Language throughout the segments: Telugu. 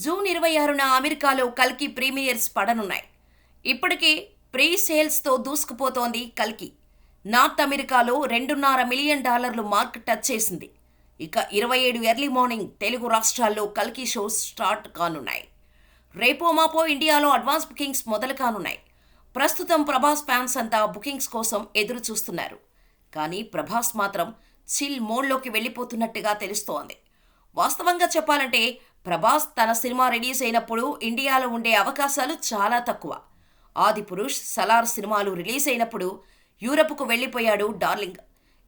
జూన్ 26న అమెరికాలో కల్కి ప్రీమియర్స్ పడనున్నాయి. ఇప్పటికే ప్రీ సేల్స్తో దూసుకుపోతోంది కల్కి. నార్త్ అమెరికాలో $2.5 మిలియన్ మార్క్ టచ్ చేసింది. ఇక 27 ఎర్లీ మార్నింగ్ తెలుగు రాష్ట్రాల్లో కల్కి షోస్ స్టార్ట్ కానున్నాయి. రేపో మాపో ఇండియాలో అడ్వాన్స్ బుకింగ్స్ మొదలు కానున్నాయి. ప్రస్తుతం ప్రభాస్ ఫ్యాన్స్ అంతా బుకింగ్స్ కోసం ఎదురు చూస్తున్నారు. కానీ ప్రభాస్ మాత్రం చిల్ మోడ్లోకి వెళ్ళిపోతున్నట్టుగా తెలుస్తోంది. వాస్తవంగా చెప్పాలంటే ప్రభాస్ తన సినిమా రిలీజ్ అయినప్పుడు ఇండియాలో ఉండే అవకాశాలు చాలా తక్కువ. ఆదిపురుష్, సలార్ సినిమాలు రిలీజ్ అయినప్పుడు యూరప్కు వెళ్ళిపోయాడు డార్లింగ్.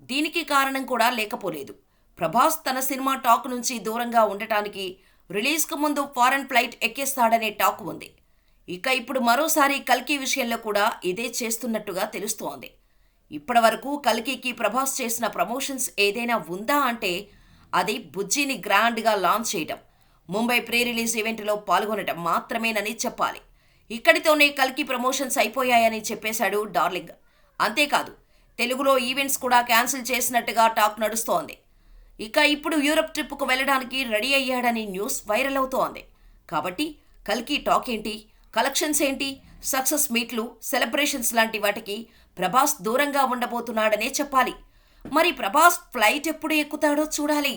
దీనికి కారణం కూడా లేకపోలేదు. ప్రభాస్ తన సినిమా టాక్ నుంచి దూరంగా ఉండటానికి రిలీజ్కు ముందు ఫారెన్ ఫ్లైట్ ఎక్కేస్తాడనే టాక్ ఉంది. ఇక ఇప్పుడు మరోసారి కల్కి విషయంలో కూడా ఇదే చేస్తున్నట్టుగా తెలుస్తోంది. ఇప్పటివరకు కల్కికి ప్రభాస్ చేసిన ప్రమోషన్స్ ఏదైనా ఉందా అంటే అది బుజ్జిని గ్రాండ్గా లాంచ్ చేయటం, ముంబై ప్రీ రిలీజ్ ఈవెంట్లో పాల్గొనటం మాత్రమేనని చెప్పాలి. ఇక్కడితోనే కల్కి ప్రమోషన్స్ అయిపోయాయని చెప్పేశాడు డార్లింగ్. అంతేకాదు, తెలుగులో ఈవెంట్స్ కూడా క్యాన్సిల్ చేసినట్టుగా టాక్ నడుస్తోంది. ఇక ఇప్పుడు యూరప్ ట్రిప్కు వెళ్ళడానికి రెడీ అయ్యాడని న్యూస్ వైరల్ అవుతోంది. కాబట్టి కల్కి టాక్ ఏంటి, కలెక్షన్స్ ఏంటి, సక్సెస్ మీట్లు, సెలబ్రేషన్స్ లాంటి వాటికి ప్రభాస్ దూరంగా ఉండబోతున్నాడనే చెప్పాలి. మరి ప్రభాస్ ఫ్లైట్ ఎప్పుడు ఎక్కుతాడో చూడాలి.